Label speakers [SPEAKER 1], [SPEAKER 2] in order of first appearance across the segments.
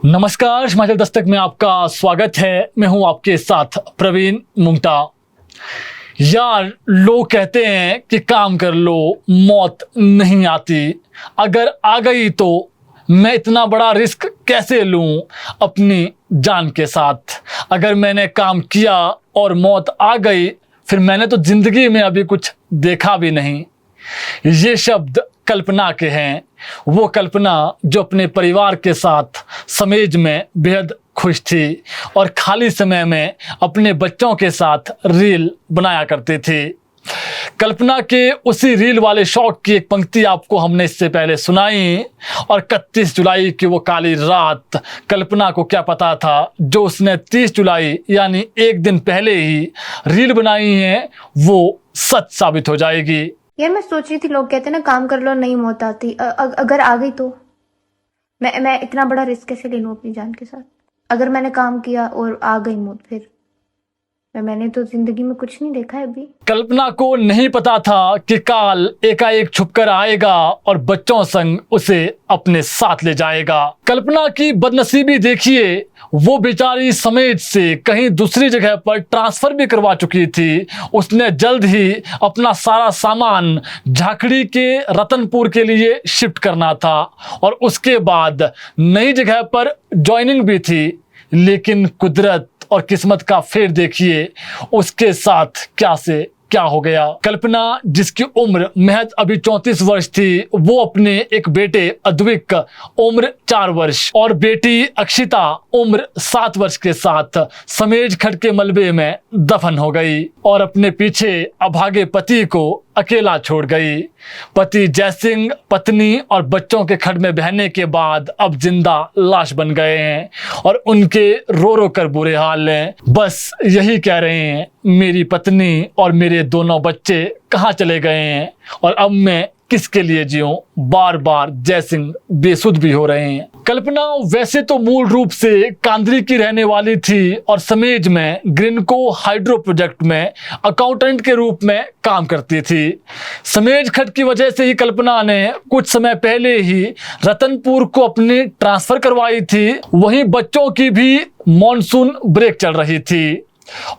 [SPEAKER 1] नमस्कार, हिमाचल दस्तक में आपका स्वागत है। मैं हूं आपके साथ प्रवीण मुंगटा। यार, लोग कहते हैं कि काम कर लो, मौत नहीं आती। अगर आ गई तो मैं इतना बड़ा रिस्क कैसे लूं अपनी जान के साथ। अगर मैंने काम किया और मौत आ गई, फिर मैंने तो जिंदगी में अभी कुछ देखा भी नहीं। ये शब्द कल्पना के हैं। वो कल्पना जो अपने परिवार के साथ समेज में बेहद खुश थी और खाली समय में अपने बच्चों के साथ रील बनाया करती थी। कल्पना के उसी रील वाले शौक की एक पंक्ति आपको हमने इससे पहले सुनाई। और 31 जुलाई की वो काली रात, कल्पना को क्या पता था जो उसने 30 जुलाई यानी एक दिन पहले ही रील बनाई है वो सच साबित हो जाएगी।
[SPEAKER 2] यार, मैं सोच रही थी, लोग कहते हैं ना काम कर लो नहीं मौत आती। अगर आ गई तो मैं इतना बड़ा रिस्क कैसे ले लूं अपनी जान के साथ। अगर मैंने काम किया और आ गई मौत, फिर मैंने तो जिंदगी में कुछ नहीं देखा है अभी।
[SPEAKER 1] कल्पना को नहीं पता था कि काल एकाएक छुपकर आएगा और बच्चों संग उसे अपने साथ ले जाएगा। कल्पना की बदनसीबी देखिए, वो बेचारी समेज से कहीं दूसरी जगह पर ट्रांसफर भी करवा चुकी थी। उसने जल्द ही अपना सारा सामान झाकड़ी के रतनपुर के लिए शिफ्ट करना था और उसके बाद नई जगह पर ज्वाइनिंग भी थी। लेकिन कुदरत और किस्मत का फेर देखिए, उसके साथ क्या से क्या हो गया। कल्पना, जिसकी उम्र महज अभी 34 वर्ष थी, वो अपने एक बेटे अद्विक उम्र 4 वर्ष और बेटी अक्षिता उम्र 7 वर्ष के साथ समेज खड्ड के मलबे में दफन हो गई और अपने पीछे अभागे पति को अकेला छोड़ गई। पति जयसिंह पत्नी और बच्चों के खड्ड में बहने के बाद अब जिंदा लाश बन गए हैं और उनके रो रो कर बुरे हाल हैं। बस यही कह रहे हैं, मेरी पत्नी और मेरे दोनों बच्चे कहाँ चले गए हैं और अब मैं किसके लिए जीऊं। बार बार जयसिंह बेसुध भी हो रहे हैं। कल्पना वैसे तो मूल रूप से कांद्री की रहने वाली थी और समेज में ग्रिनको हाइड्रो प्रोजेक्ट में अकाउंटेंट के रूप में काम करती थी। समेज खड्ड की वजह से ही कल्पना ने कुछ समय पहले ही रतनपुर को अपनी ट्रांसफर करवाई थी। वहीं बच्चों की भी मॉनसून ब्रेक चल रही थी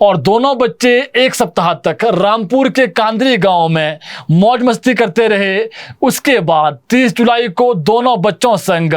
[SPEAKER 1] और दोनों बच्चे एक सप्ताह तक रामपुर के कांद्री गांव में मौज मस्ती करते रहे। उसके बाद 30 जुलाई को दोनों बच्चों संग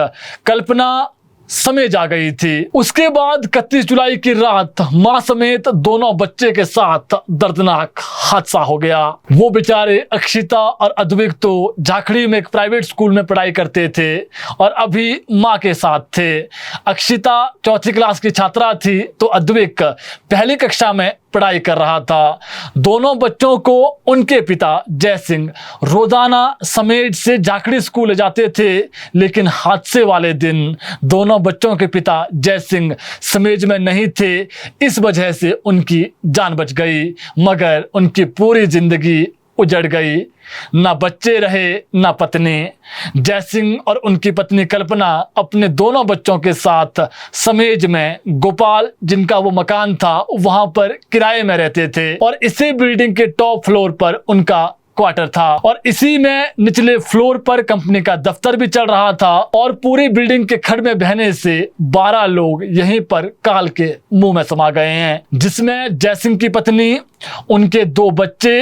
[SPEAKER 1] कल्पना समेज आ गई थी। उसके बाद 31 जुलाई की रात मां समेत दोनों बच्चे के साथ दर्दनाक हादसा हो गया। वो बेचारे अक्षिता और अद्विक तो झाकड़ी में एक प्राइवेट स्कूल में पढ़ाई करते थे और अभी मां के साथ थे। अक्षिता 4th क्लास की छात्रा थी तो अद्विक पहली कक्षा में पढ़ाई कर रहा था। दोनों बच्चों को उनके पिता जयसिंह रोजाना समेज से झाकड़ी स्कूल ले जाते थे। लेकिन हादसे वाले दिन दोनों बच्चों के पिता जयसिंह समेज में नहीं थे। इस वजह से उनकी जान बच गई, मगर उनकी पूरी जिंदगी उजड़ गई। ना बच्चे रहे ना पत्नी। जयसिंह और उनकी पत्नी कल्पना अपने दोनों बच्चों के साथ समेज में गोपाल, जिनका वो मकान था, वहां पर किराए में रहते थे और इसी बिल्डिंग के टॉप फ्लोर पर उनका क्वार्टर था और इसी में निचले फ्लोर पर कंपनी का दफ्तर भी चल रहा था। और पूरी बिल्डिंग के खड्ड में बहने से 12 लोग यहीं पर काल के मुंह में समा गए हैं, जिसमें जयसिंह की पत्नी, उनके 2 बच्चे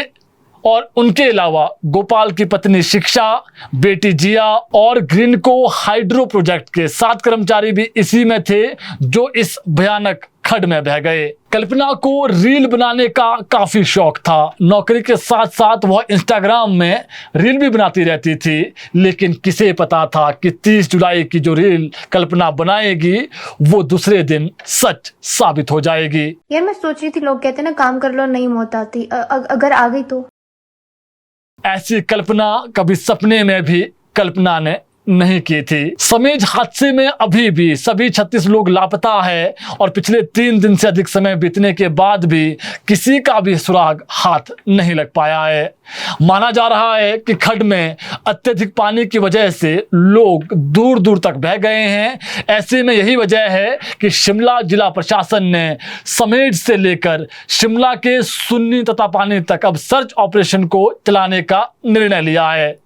[SPEAKER 1] और उनके अलावा गोपाल की पत्नी शिक्षा, बेटी जिया और ग्रिनको हाइड्रो प्रोजेक्ट के 7 कर्मचारी भी इसी में थे जो इस भयानक खड्ड में बह गए। कल्पना को रील बनाने का काफी शौक था। नौकरी के साथ साथ वह इंस्टाग्राम में रील भी बनाती रहती थी। लेकिन किसे पता था कि 30 जुलाई की जो रील कल्पना बनाएगी वो दूसरे दिन सच साबित हो जाएगी।
[SPEAKER 2] यार, मैं सोच रही थी, लोग कहते हैं ना काम कर लो नहीं मौत आती। अगर आ गई तो
[SPEAKER 1] ऐसी कल्पना कभी सपने में भी कल्पना ने नहीं की थी। समेज हादसे में अभी भी सभी 36 लोग लापता है और पिछले 3 दिन से अधिक समय बीतने के बाद भी किसी का भी सुराग हाथ नहीं लग पाया है। माना जा रहा है कि खड्ड में अत्यधिक पानी की वजह से लोग दूर दूर तक बह गए हैं। ऐसे में यही वजह है कि शिमला जिला प्रशासन ने समेज से लेकर शिमला के सुन्नी तथा पानी तक अब सर्च ऑपरेशन को चलाने का निर्णय लिया है।